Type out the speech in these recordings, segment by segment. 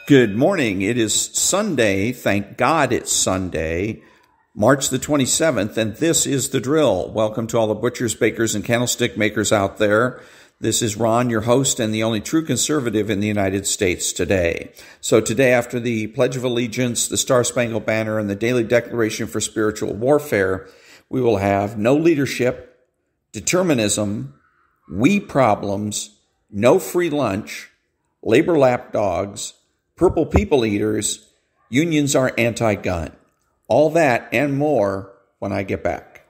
Good morning. It is Sunday. Thank God it's Sunday, March the 27th, and this is The Drill. Welcome to all the butchers, bakers, and candlestick makers out there. This is Ron, your host, and the only true conservative in the United States today. So today, after the Pledge of Allegiance, the Star-Spangled Banner, and the Daily Declaration for Spiritual Warfare, we will have no leadership, determinism, we problems, no free lunch, labor lapdogs, purple people eaters, unions are anti-gun. All that and more when I get back.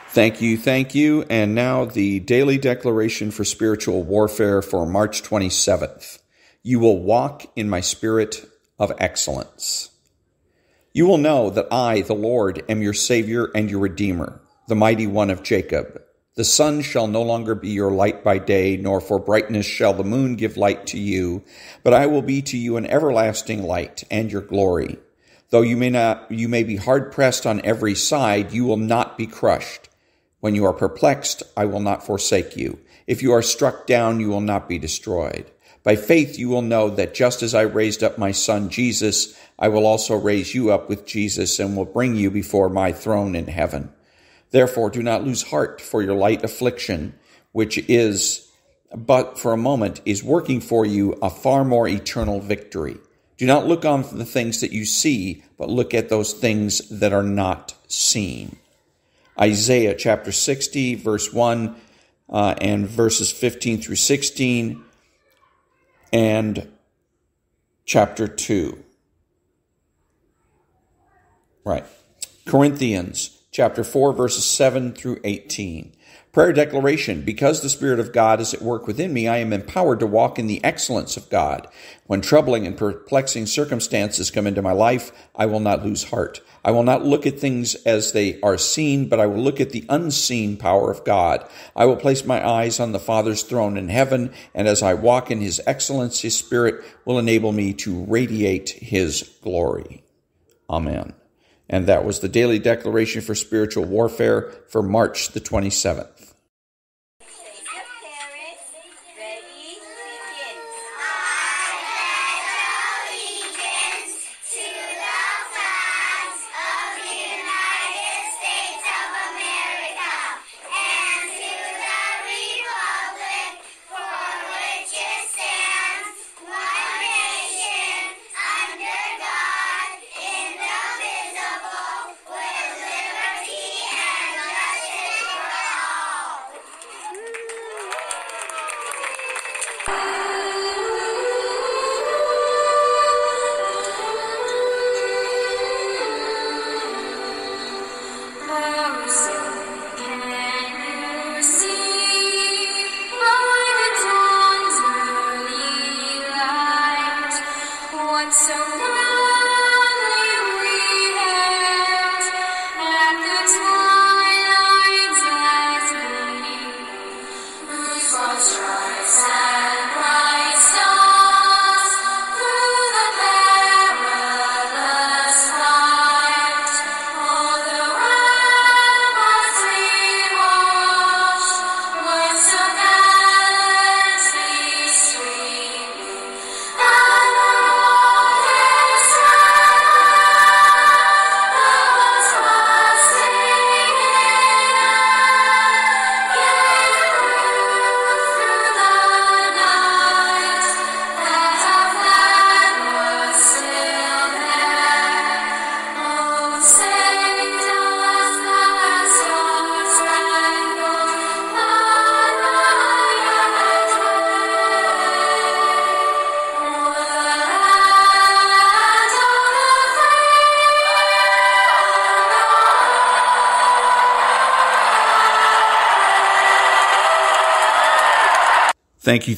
Thank you. And now the Daily Declaration for Spiritual Warfare for March 27th. You will walk in my spirit of excellence. You will know that I, the Lord, am your Savior and your Redeemer, the mighty one of Jacob. The sun shall no longer be your light by day, nor for brightness shall the moon give light to you, but I will be to you an everlasting light and your glory. Though you may be hard pressed on every side, you will not be crushed. When you are perplexed, I will not forsake you. If you are struck down, you will not be destroyed. By faith you will know that just as I raised up my son Jesus, I will also raise you up with Jesus and will bring you before my throne in heaven. Therefore do not lose heart for your light affliction, which is but for a moment, is working for you a far more eternal victory. Do not look on the things that you see, but look at those things that are not seen. Isaiah chapter 60, verse 1 and verses 15 through 16. And chapter 2. Right. Corinthians chapter 4, verses 7 through 18. Prayer declaration. Because the Spirit of God is at work within me, I am empowered to walk in the excellence of God. When troubling and perplexing circumstances come into my life, I will not lose heart. I will not look at things as they are seen, but I will look at the unseen power of God. I will place my eyes on the Father's throne in heaven, and as I walk in His excellence, His Spirit will enable me to radiate His glory. Amen. And that was the Daily Declaration for Spiritual Warfare for March the 27th.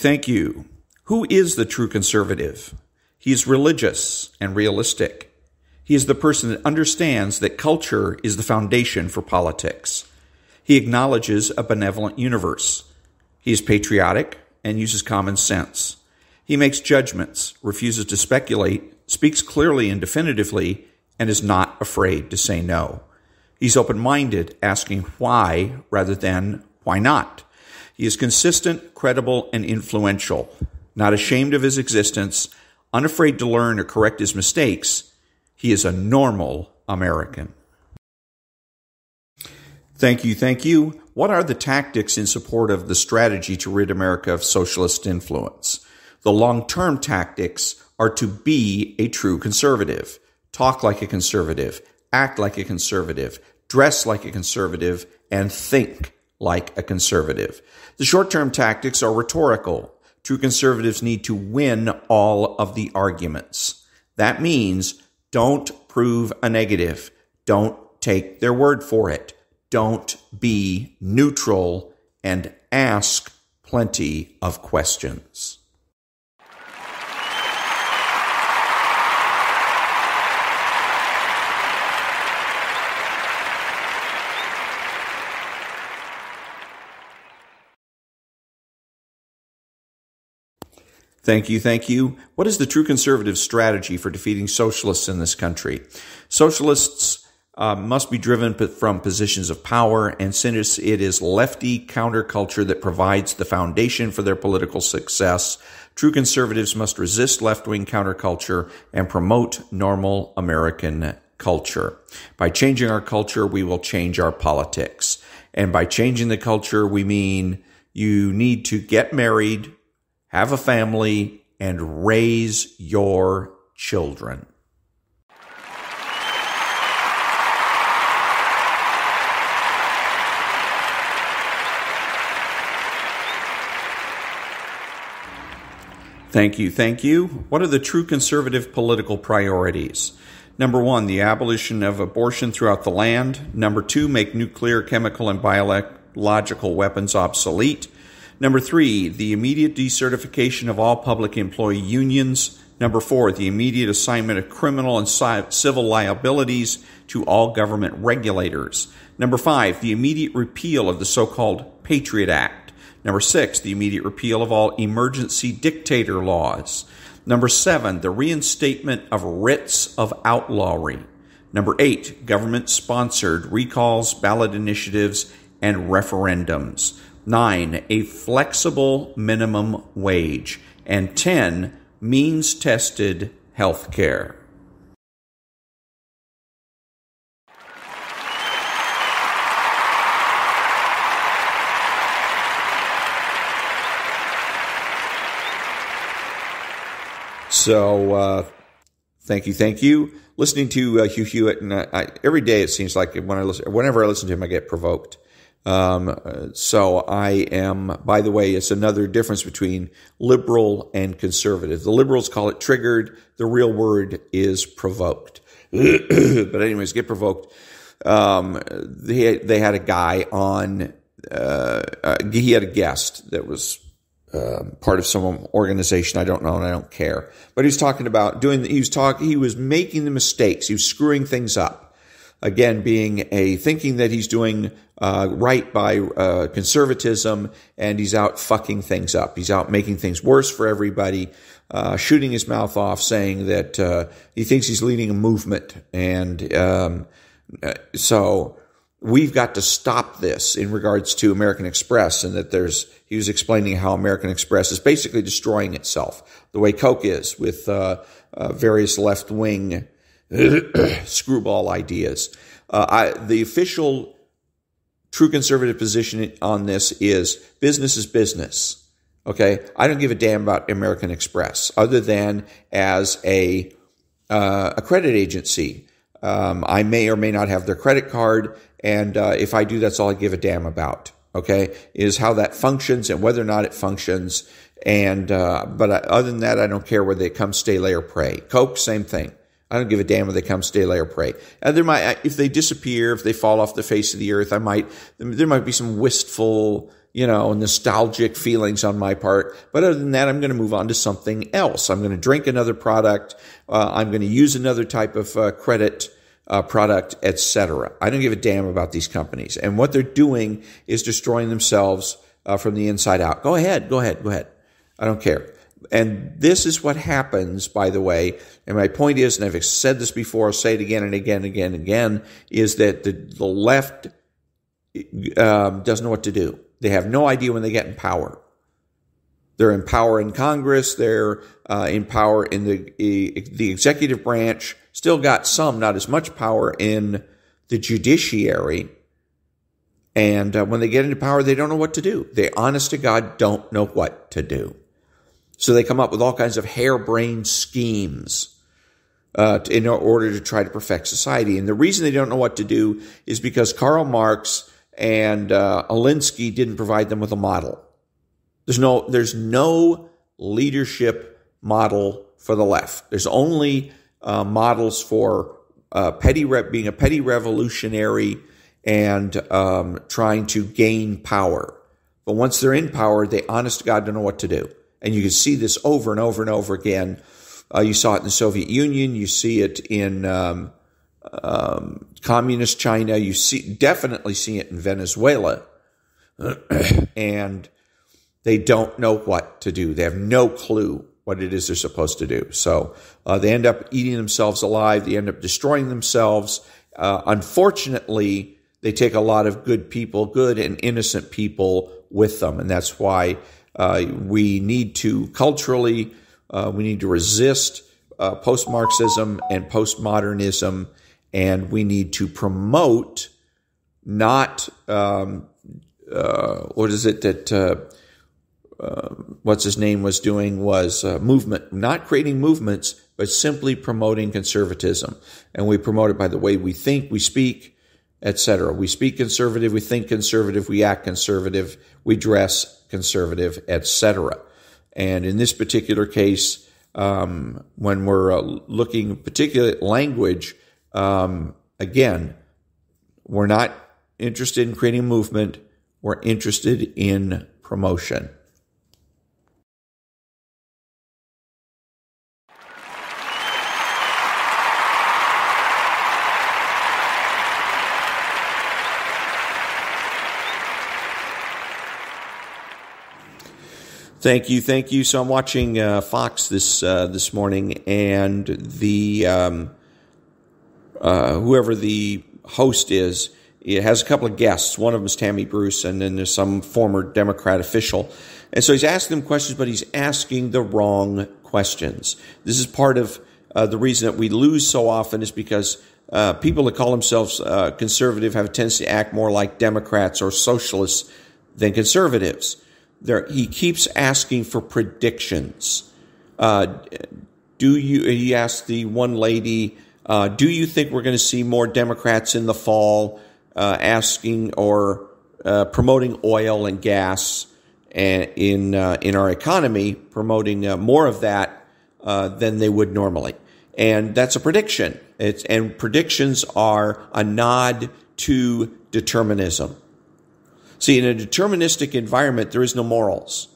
Thank you. Who is the true conservative? He is religious and realistic. He is the person that understands that culture is the foundation for politics. He acknowledges a benevolent universe. He is patriotic and uses common sense. He makes judgments, refuses to speculate, speaks clearly and definitively, and is not afraid to say no. He's open-minded, asking why rather than why not. He is consistent, credible, and influential, not ashamed of his existence, unafraid to learn or correct his mistakes. He is a normal American. Thank you, thank you. What are the tactics in support of the strategy to rid America of socialist influence? The long-term tactics are to be a true conservative, talk like a conservative, act like a conservative, dress like a conservative, and think like a conservative. The short-term tactics are rhetorical. True conservatives need to win all of the arguments. That means don't prove a negative. Don't take their word for it. Don't be neutral, and ask plenty of questions. Thank you, thank you. What is the true conservative strategy for defeating socialists in this country? Socialists must be driven from positions of power, and since it is lefty counterculture that provides the foundation for their political success, true conservatives must resist left-wing counterculture and promote normal American culture. By changing our culture, we will change our politics. And by changing the culture, we mean you need to get married, have a family, and raise your children. Thank you, thank you. What are the true conservative political priorities? Number 1, the abolition of abortion throughout the land. Number 2, make nuclear, chemical, and biological weapons obsolete. Number 3, the immediate decertification of all public employee unions. Number 4, the immediate assignment of criminal and civil liabilities to all government regulators. Number 5, the immediate repeal of the so-called Patriot Act. Number 6, the immediate repeal of all emergency dictator laws. Number 7, the reinstatement of writs of outlawry. Number 8, government-sponsored recalls, ballot initiatives, and referendums. 9, a flexible minimum wage. And 10, means-tested health care. So, thank you. Listening to Hugh Hewitt, and every day it seems like whenever I listen to him, I get provoked. So I am, by the way, it's another difference between liberal and conservative. The liberals call it triggered. The real word is provoked. But anyways, get provoked. They had a guy on, he had a guest that was part of some organization. I don't know, and I don't care. But he was talking about he was making the mistakes. He was screwing things up. Again, thinking that he's doing right by conservatism, and he's out fucking things up. He's out making things worse for everybody, shooting his mouth off, saying that he thinks he's leading a movement. And so we've got to stop this in regards to American Express, and that he was explaining how American Express is basically destroying itself, the way Coke is with various left-wing screwball ideas. The official true conservative position on this is business. Okay? I don't give a damn about American Express other than as a credit agency. I may or may not have their credit card, and if I do, that's all I give a damn about. Okay? Is how that functions and whether or not it functions. And but other than that, I don't care whether they come, stay, lay, or pray. Coke, same thing. I don't give a damn if they come, stay, lay, or pray. And if they disappear, if they fall off the face of the earth, there might be some wistful, nostalgic feelings on my part. But other than that, I'm going to move on to something else. I'm going to drink another product. I'm going to use another type of credit product, etc. I don't give a damn about these companies. And what they're doing is destroying themselves from the inside out. Go ahead. I don't care. And this is what happens, by the way, and my point is, and I've said this before, I'll say it again and again and again and again, is that the left doesn't know what to do. They have no idea when they get in power. They're in power in Congress. They're in power in the executive branch. Still got some, not as much power in the judiciary. And when they get into power, they don't know what to do. They, honest to God, don't know what to do. So they come up with all kinds of harebrained schemes in order to try to perfect society. And the reason they don't know what to do is because Karl Marx and Alinsky didn't provide them with a model. There's no leadership model for the left. There's only models for being a petty revolutionary and trying to gain power. But once they're in power, they, honest to God, don't know what to do. And you can see this over and over and over again. You saw it in the Soviet Union. You see it in communist China. You definitely see it in Venezuela. And they don't know what to do. They have no clue what it is they're supposed to do. So they end up eating themselves alive. They end up destroying themselves. Unfortunately, they take a lot of good people, good and innocent people with them. And that's why we need to culturally, we need to resist post-Marxism and postmodernism. And we need to promote not, what is it that, what's his name was doing was movement, not creating movements, but simply promoting conservatism. And we promote it by the way we think, we speak, etc. We speak conservative, we think conservative, we act conservative, we dress conservative, etc. And in this particular case, when we're looking particularly at language, again, we're not interested in creating a movement, we're interested in promotion. Thank you. So I'm watching Fox this morning, and the whoever the host is, it has a couple of guests. One of them is Tammy Bruce, and then there's some former Democrat official. And so he's asking them questions, but he's asking the wrong questions. This is part of the reason that we lose so often is because people that call themselves conservative have a tendency to act more like Democrats or socialists than conservatives. He keeps asking for predictions. He asked the one lady, do you think we're going to see more Democrats in the fall asking or promoting oil and gas in our economy, promoting more of that than they would normally? And that's a prediction. And predictions are a nod to determinism. See, in a deterministic environment, there is no morals.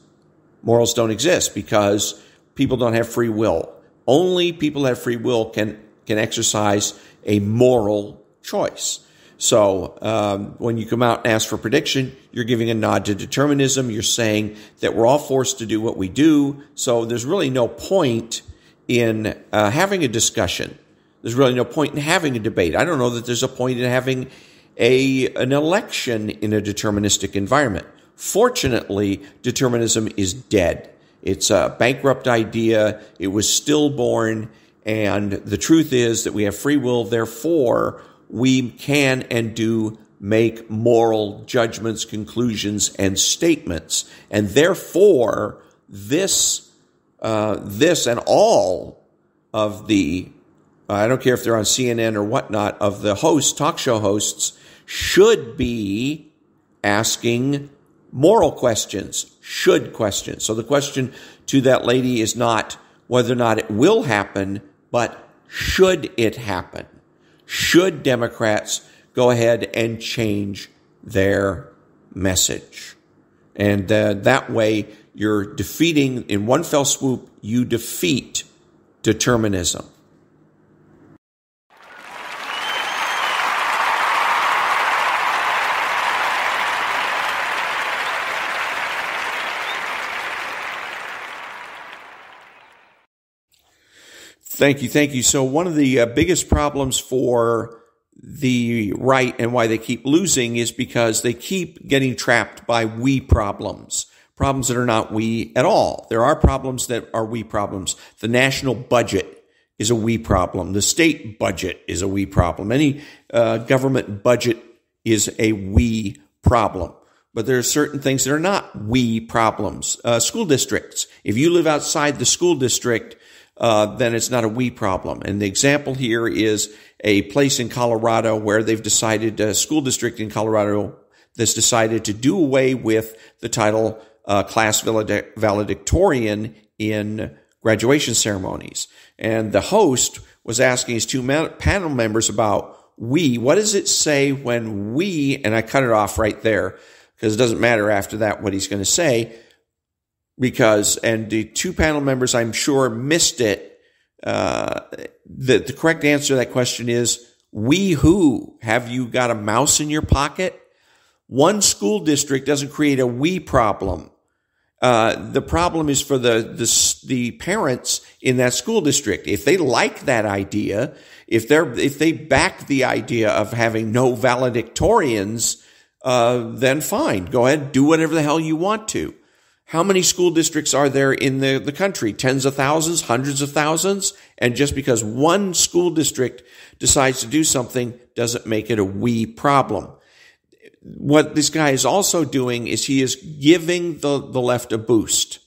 Morals don't exist because people don't have free will. Only people that have free will can exercise a moral choice. So when you come out and ask for prediction, you're giving a nod to determinism. You're saying that we're all forced to do what we do. So there's really no point in having a discussion. There's really no point in having a debate. I don't know that there's a point in having an election in a deterministic environment. Fortunately, determinism is dead. It's a bankrupt idea. It was stillborn. And the truth is that we have free will. Therefore, we can and do make moral judgments, conclusions, and statements. And therefore, this and all of the, I don't care if they're on CNN or whatnot, of the hosts, talk show hosts, should be asking moral questions, should questions. So the question to that lady is not whether or not it will happen, but should it happen? Should Democrats go ahead and change their message? And that way you're defeating, in one fell swoop, you defeat determinism. Thank you, thank you. So one of the biggest problems for the right and why they keep losing is because they keep getting trapped by we problems that are not we at all. There are problems that are we problems. The national budget is a we problem. The state budget is a we problem. Any government budget is a we problem. But there are certain things that are not we problems. School districts. If you live outside the school district, then it's not a we problem. And the example here is a place in Colorado where they've decided, a school district in Colorado that's decided to do away with the title class valedictorian in graduation ceremonies. And the host was asking his two panel members about we. What does it say when we, and I cut it off right there because it doesn't matter after that what he's going to say, and the two panel members, I'm sure, missed it. The correct answer to that question is, we who? Have you got a mouse in your pocket? One school district doesn't create a we problem. The problem is for the parents in that school district. If they like that idea, if they back the idea of having no valedictorians, then fine. Go ahead, do whatever the hell you want to. How many school districts are there in the country? Tens of thousands, hundreds of thousands? And just because one school district decides to do something doesn't make it a we problem. What this guy is also doing is he is giving the left a boost.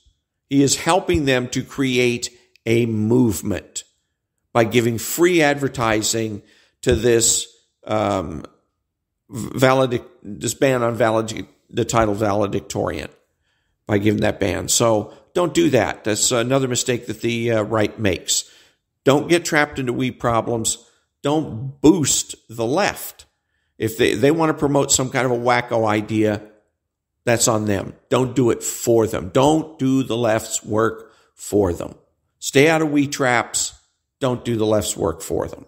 He is helping them to create a movement by giving free advertising to this ban on the title valedictorian, by giving that ban. So don't do that. That's another mistake that the right makes. Don't get trapped into we problems. Don't boost the left. If they want to promote some kind of a wacko idea, that's on them. Don't do it for them. Don't do the left's work for them. Stay out of we traps. Don't do the left's work for them.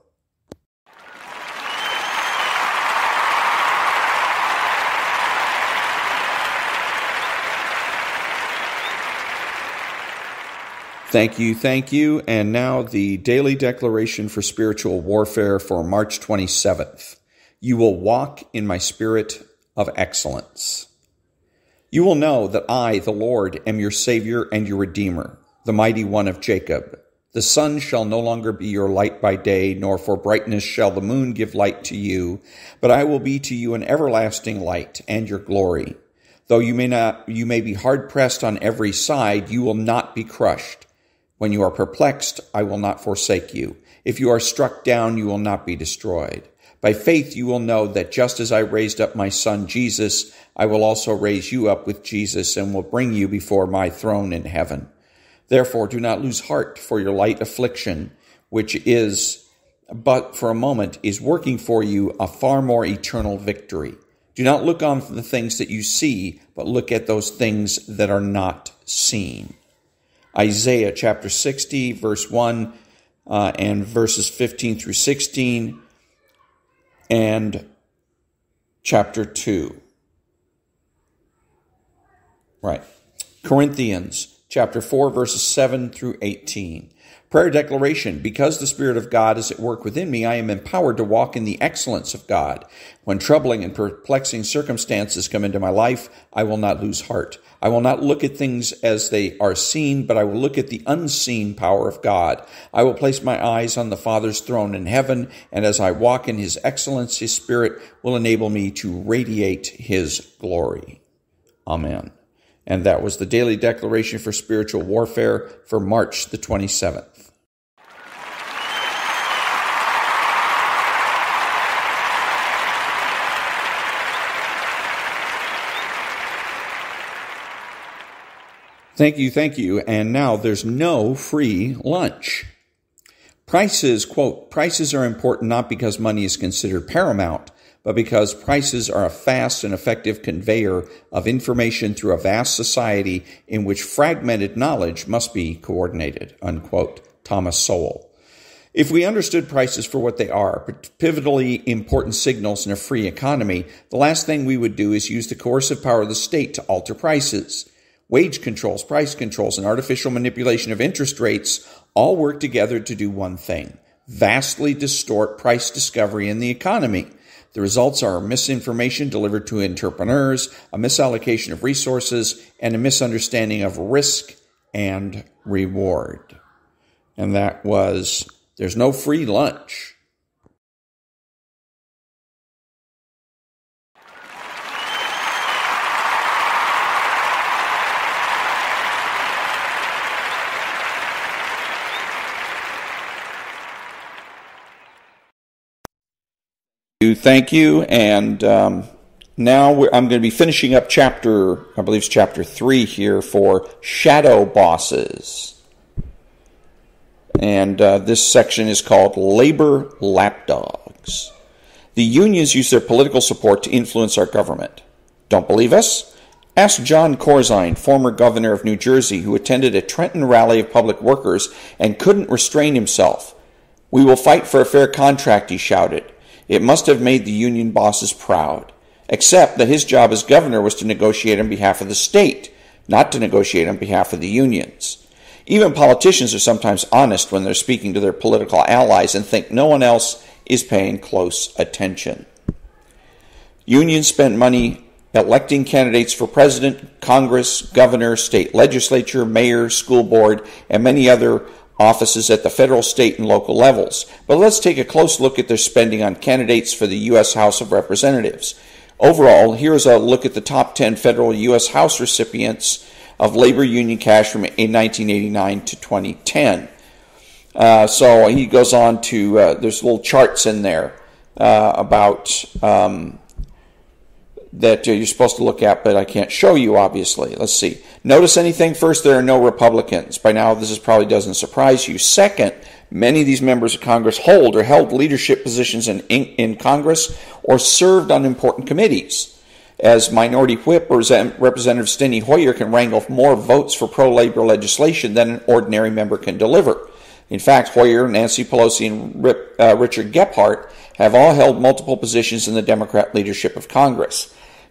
Thank you, thank you. And now the Daily Declaration for Spiritual Warfare for March 27th. You will walk in my spirit of excellence. You will know that I, the Lord, am your Savior and your Redeemer, the Mighty One of Jacob. The sun shall no longer be your light by day, nor for brightness shall the moon give light to you, but I will be to you an everlasting light and your glory. Though you may be hard pressed on every side, you will not be crushed. When you are perplexed, I will not forsake you. If you are struck down, you will not be destroyed. By faith you will know that just as I raised up my son Jesus, I will also raise you up with Jesus and will bring you before my throne in heaven. Therefore do not lose heart for your light affliction, which is but for a moment is working for you a far more eternal victory. Do not look on the things that you see, but look at those things that are not seen. Isaiah chapter 60, verse 1 and verses 15 through 16, and chapter 2. Right. Corinthians chapter 4, verses 7 through 18. Prayer declaration. Because the Spirit of God is at work within me, I am empowered to walk in the excellence of God. When troubling and perplexing circumstances come into my life, I will not lose heart. I will not look at things as they are seen, but I will look at the unseen power of God. I will place my eyes on the Father's throne in heaven, and as I walk in His excellence, His Spirit will enable me to radiate His glory. Amen. And that was the Daily Declaration for Spiritual Warfare for March the 27th. Thank you. And now there's no free lunch. Prices, quote, prices are important not because money is considered paramount, but because prices are a fast and effective conveyor of information through a vast society in which fragmented knowledge must be coordinated, unquote. Thomas Sowell. If we understood prices for what they are, pivotally important signals in a free economy, the last thing we would do is use the coercive power of the state to alter prices. Wage controls, price controls, and artificial manipulation of interest rates all work together to do one thing: vastly distort price discovery in the economy. The results are misinformation delivered to entrepreneurs, a misallocation of resources, and a misunderstanding of risk and reward. And that was, there's no free lunch. Thank you. And now I'm going to be finishing up chapter 3 here for shadow bosses. And this section is called Labor Lapdogs. The unions use their political support to influence our government. Don't believe us? Ask John Corzine, former governor of New Jersey, who attended a Trenton rally of public workers and couldn't restrain himself. "We will fight for a fair contract," he shouted. It must have made the union bosses proud, except that his job as governor was to negotiate on behalf of the state, not to negotiate on behalf of the unions. Even politicians are sometimes honest when they're speaking to their political allies and think no one else is paying close attention. Unions spend money electing candidates for president, Congress, governor, state legislature, mayor, school board, and many other offices at the federal, state, and local levels. But let's take a close look at their spending on candidates for the U.S. House of Representatives. Overall, here's a look at the top 10 federal U.S. House recipients of labor union cash from 1989 to 2010. So he goes on to, there's little charts in there about that you're supposed to look at, but I can't show you, obviously. Let's see. Notice anything? First, there are no Republicans. By now, this probably doesn't surprise you. Second, many of these members of Congress hold or held leadership positions in Congress or served on important committees. As Minority Whip, Representative Steny Hoyer can wrangle more votes for pro-labor legislation than an ordinary member can deliver. In fact, Hoyer, Nancy Pelosi, and Richard Gephardt have all held multiple positions in the Democrat leadership of Congress.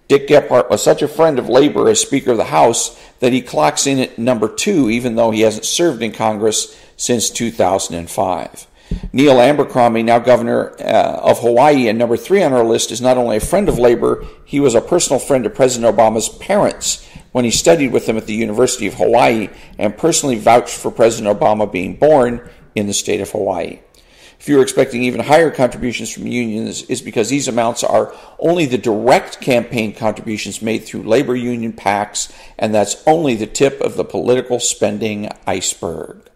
Dick Gephardt was such a friend of labor as Speaker of the House that he clocks in at number 2, even though he hasn't served in Congress since 2005. Neil Abercrombie, now governor of Hawaii and number 3 on our list, is not only a friend of labor, he was a personal friend of President Obama's parents when he studied with them at the University of Hawaii and personally vouched for President Obama being born in the state of Hawaii. If you're expecting even higher contributions from unions, it's because these amounts are only the direct campaign contributions made through labor union PACs, and that's only the tip of the political spending iceberg.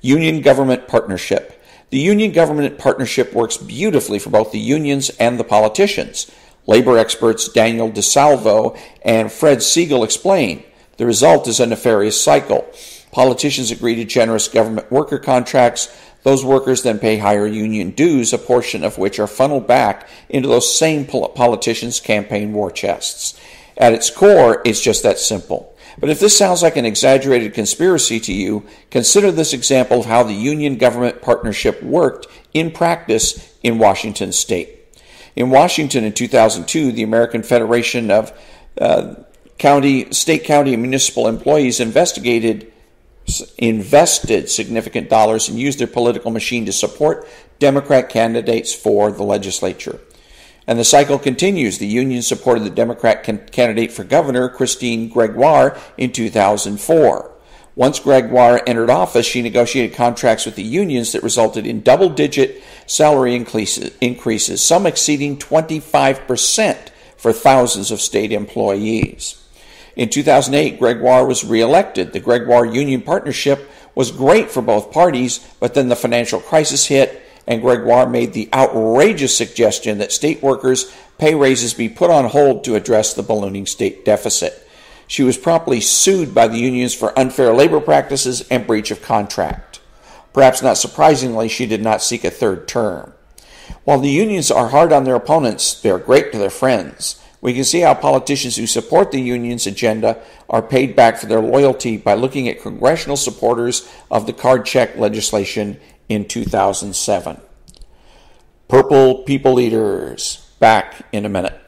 Union-government partnership. The union-government partnership works beautifully for both the unions and the politicians. Labor experts Daniel DeSalvo and Fred Siegel explain. The result is a nefarious cycle. Politicians agree to generous government worker contracts. Those workers then pay higher union dues, a portion of which are funneled back into those same politicians' campaign war chests. At its core, it's just that simple. But if this sounds like an exaggerated conspiracy to you, consider this example of how the union-government partnership worked in practice in Washington state. In Washington in 2002, the American Federation of State, County, and Municipal Employees invested significant dollars and used their political machine to support Democrat candidates for the legislature. And the cycle continues. The union supported the Democrat candidate for governor, Christine Gregoire, in 2004. Once Gregoire entered office, she negotiated contracts with the unions that resulted in double-digit salary increases, some exceeding 25% for thousands of state employees. In 2008, Gregoire was reelected. The Gregoire Union Partnership was great for both parties, but then the financial crisis hit, and Gregoire made the outrageous suggestion that state workers' pay raises be put on hold to address the ballooning state deficit. She was promptly sued by the unions for unfair labor practices and breach of contract. Perhaps not surprisingly, she did not seek a third term. While the unions are hard on their opponents, they are great to their friends. We can see how politicians who support the union's agenda are paid back for their loyalty by looking at congressional supporters of the card check legislation in 2007. Purple People Eaters. Back in a minute.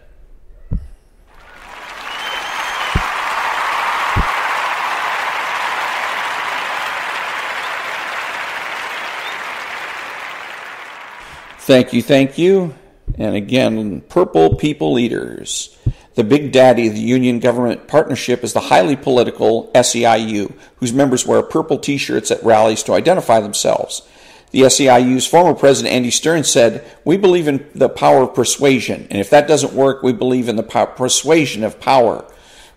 Thank you, thank you. And again, purple people leaders. The big daddy of the union government partnership is the highly political SEIU, whose members wear purple t-shirts at rallies to identify themselves. The SEIU's former president, Andy Stern, said, "We believe in the power of persuasion, and if that doesn't work, we believe in the persuasion of power."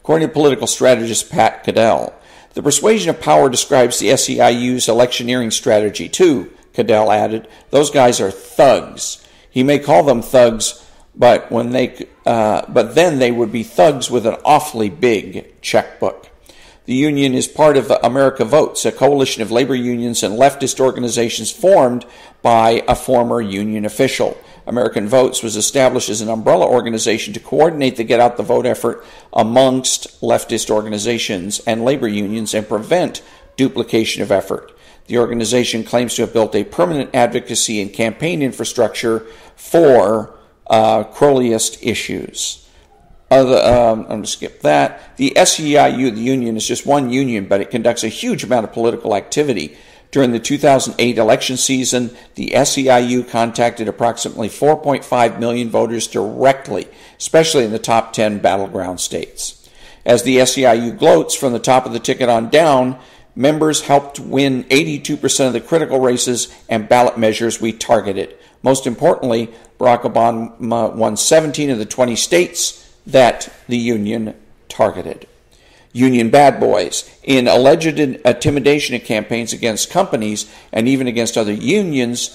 According to political strategist Pat Caddell, the persuasion of power describes the SEIU's electioneering strategy, too. Caddell added, "Those guys are thugs. He may call them thugs, but then they would be thugs with an awfully big checkbook." The union is part of America Votes, a coalition of labor unions and leftist organizations formed by a former union official. American Votes was established as an umbrella organization to coordinate the get out the vote effort amongst leftist organizations and labor unions and prevent duplication of effort. The organization claims to have built a permanent advocacy and campaign infrastructure for Crowleyist issues. I'm going to skip that. The SEIU, the union, is just one union, but it conducts a huge amount of political activity. During the 2008 election season, the SEIU contacted approximately 4.5 million voters directly, especially in the top 10 battleground states. As the SEIU gloats from the top of the ticket on down, members helped win 82% of the critical races and ballot measures we targeted. Most importantly, Barack Obama won 17 of the 20 states that the union targeted. Union bad boys. In alleged intimidation of campaigns against companies and even against other unions,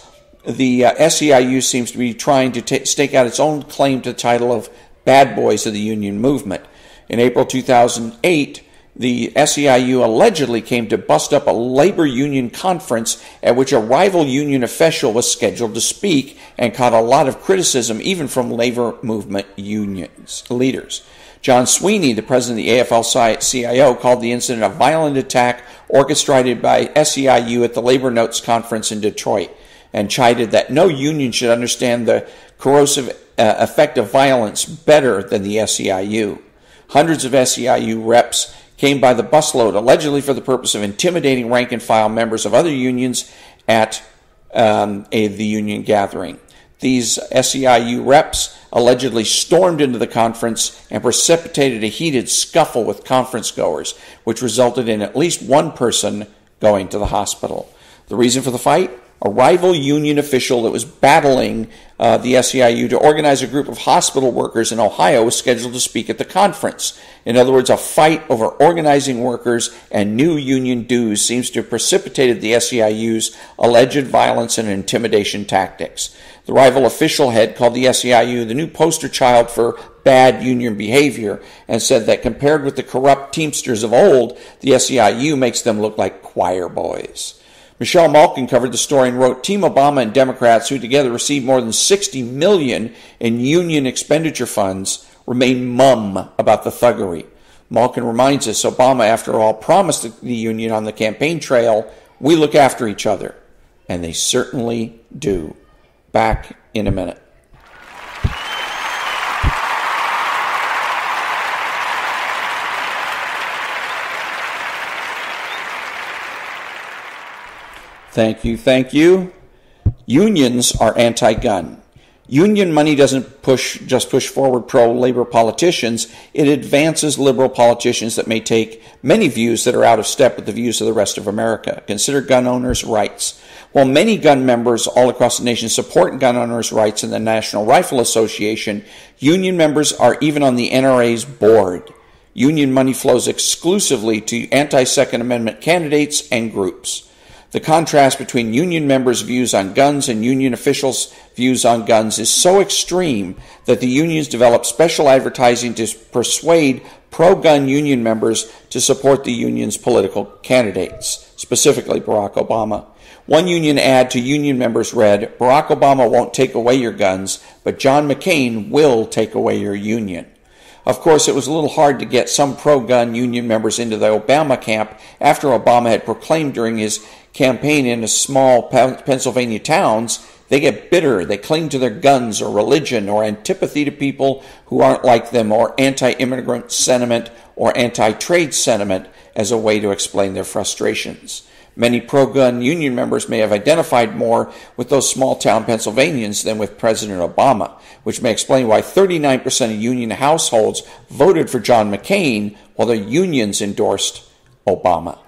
the SEIU seems to be trying to stake out its own claim to the title of bad boys of the union movement. In April 2008, the SEIU allegedly came to bust up a labor union conference at which a rival union official was scheduled to speak and caught a lot of criticism even from labor movement unions leaders. John Sweeney, the president of the AFL-CIO, called the incident a violent attack orchestrated by SEIU at the Labor Notes conference in Detroit and chided that no union should understand the corrosive effect of violence better than the SEIU. Hundreds of SEIU reps came by the busload, allegedly for the purpose of intimidating rank-and-file members of other unions at the union gathering. These SEIU reps allegedly stormed into the conference and precipitated a heated scuffle with conference goers, which resulted in at least one person going to the hospital. The reason for the fight? A rival union official that was battling the SEIU to organize a group of hospital workers in Ohio was scheduled to speak at the conference. In other words, a fight over organizing workers and new union dues seems to have precipitated the SEIU's alleged violence and intimidation tactics. The rival official head called the SEIU the new poster child for bad union behavior and said that compared with the corrupt Teamsters of old, the SEIU makes them look like choir boys. Michelle Malkin covered the story and wrote, Team Obama and Democrats, who together received more than $60 million in union expenditure funds, remain mum about the thuggery. Malkin reminds us Obama, after all, promised the union on the campaign trail, we look after each other. And they certainly do. Back in a minute. Thank you, thank you. Unions are anti-gun. Union money doesn't just push forward pro-labor politicians. It advances liberal politicians that may take many views that are out of step with the views of the rest of America. Consider gun owners' rights. While many gun members all across the nation support gun owners' rights in the National Rifle Association, union members are even on the NRA's board. Union money flows exclusively to anti-Second Amendment candidates and groups. The contrast between union members' views on guns and union officials' views on guns is so extreme that the unions develop special advertising to persuade pro-gun union members to support the union's political candidates, specifically Barack Obama. One union ad to union members read, Barack Obama won't take away your guns, but John McCain will take away your union. Of course, it was a little hard to get some pro-gun union members into the Obama camp after Obama had proclaimed during his campaign in small Pennsylvania towns, they get bitter, they cling to their guns or religion or antipathy to people who aren't like them or anti-immigrant sentiment or anti-trade sentiment as a way to explain their frustrations. Many pro-gun union members may have identified more with those small-town Pennsylvanians than with President Obama, which may explain why 39% of union households voted for John McCain while their unions endorsed Obama.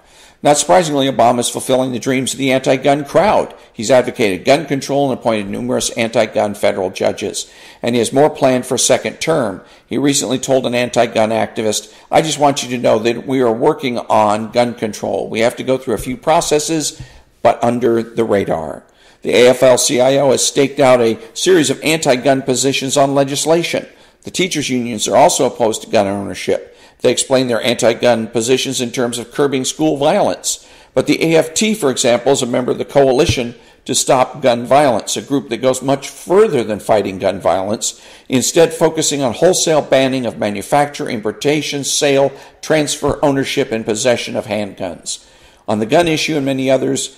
Not surprisingly, Obama is fulfilling the dreams of the anti-gun crowd. He's advocated gun control and appointed numerous anti-gun federal judges. And he has more planned for a second term. He recently told an anti-gun activist, "I just want you to know that we are working on gun control. We have to go through a few processes, but under the radar." The AFL-CIO has staked out a series of anti-gun positions on legislation. The teachers' unions are also opposed to gun ownership. They explain their anti-gun positions in terms of curbing school violence. But the AFT, for example, is a member of the Coalition to Stop Gun Violence, a group that goes much further than fighting gun violence, instead focusing on wholesale banning of manufacture, importation, sale, transfer, ownership, and possession of handguns. On the gun issue and many others,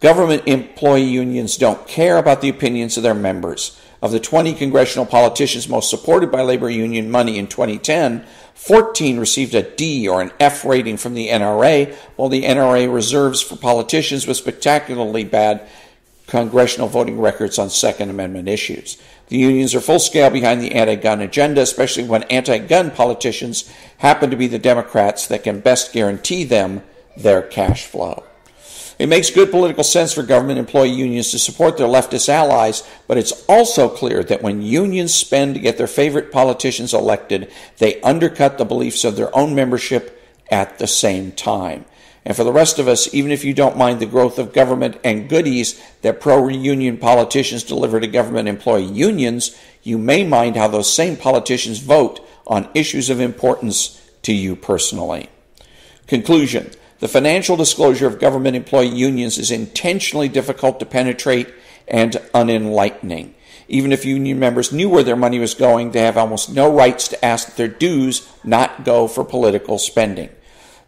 government employee unions don't care about the opinions of their members. Of the 20 congressional politicians most supported by labor union money in 2010, 14 received a D or an F rating from the NRA, while the NRA reserves for politicians with spectacularly bad congressional voting records on Second Amendment issues. The unions are full scale behind the anti-gun agenda, especially when anti-gun politicians happen to be the Democrats that can best guarantee them their cash flow. It makes good political sense for government employee unions to support their leftist allies, but it's also clear that when unions spend to get their favorite politicians elected, they undercut the beliefs of their own membership at the same time. And for the rest of us, even if you don't mind the growth of government and goodies that pro-union politicians deliver to government employee unions, you may mind how those same politicians vote on issues of importance to you personally. Conclusion. The financial disclosure of government employee unions is intentionally difficult to penetrate and unenlightening. Even if union members knew where their money was going, they have almost no rights to ask that their dues not go for political spending.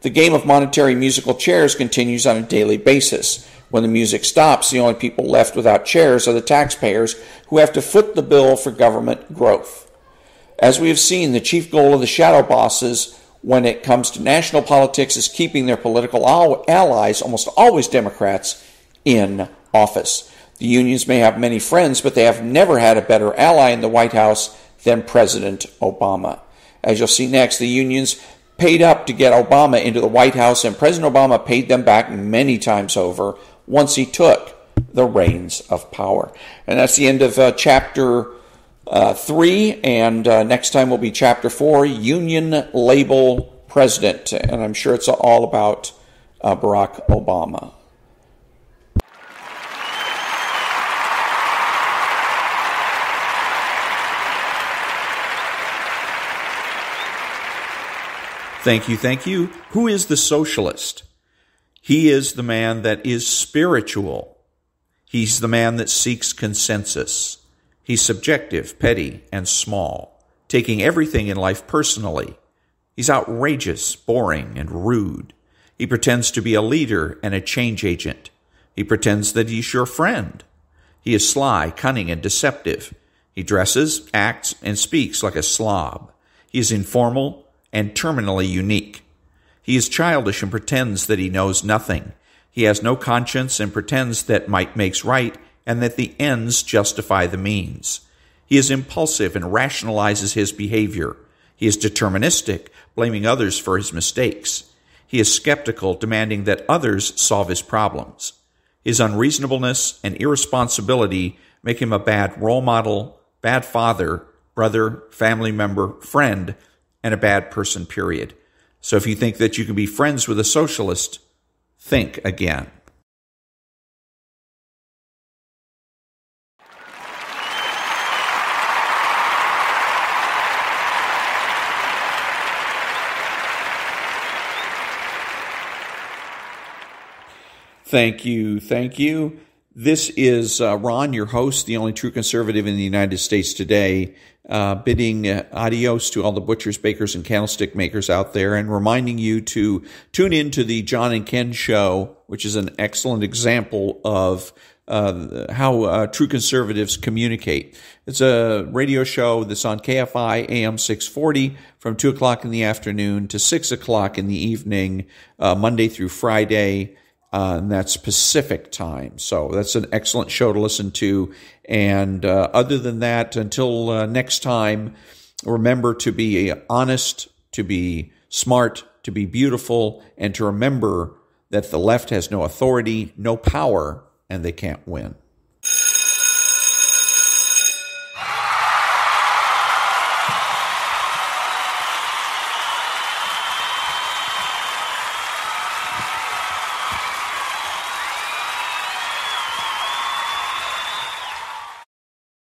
The game of monetary musical chairs continues on a daily basis. When the music stops, the only people left without chairs are the taxpayers who have to foot the bill for government growth. As we have seen, the chief goal of the shadow bosses when it comes to national politics is keeping their political allies, almost always Democrats, in office. The unions may have many friends, but they have never had a better ally in the White House than President Obama. As you'll see next, the unions paid up to get Obama into the White House, and President Obama paid them back many times over once he took the reins of power. And that's the end of chapter 3, and next time will be Chapter 4, Union Label President, and I'm sure it's all about Barack Obama. Thank you, thank you. Who is the socialist? He is the man that is spiritual. He's the man that seeks consensus. He's subjective, petty, and small, taking everything in life personally. He's outrageous, boring, and rude. He pretends to be a leader and a change agent. He pretends that he's your friend. He is sly, cunning, and deceptive. He dresses, acts, and speaks like a slob. He is informal and terminally unique. He is childish and pretends that he knows nothing. He has no conscience and pretends that might makes right and that the ends justify the means. He is impulsive and rationalizes his behavior. He is deterministic, blaming others for his mistakes. He is skeptical, demanding that others solve his problems. His unreasonableness and irresponsibility make him a bad role model, bad father, brother, family member, friend, and a bad person, period. So if you think that you can be friends with a socialist, think again. Thank you, thank you. This is Ron, your host, the only true conservative in the United States today, bidding adios to all the butchers, bakers, and candlestick makers out there, and reminding you to tune in to the John and Ken Show, which is an excellent example of how true conservatives communicate. It's a radio show that's on KFI AM 640 from 2 o'clock in the afternoon to 6 o'clock in the evening, Monday through Friday. and that's Pacific time. So that's an excellent show to listen to. And other than that, until next time, remember to be honest, to be smart, to be beautiful, and to remember that the left has no authority, no power, and they can't win.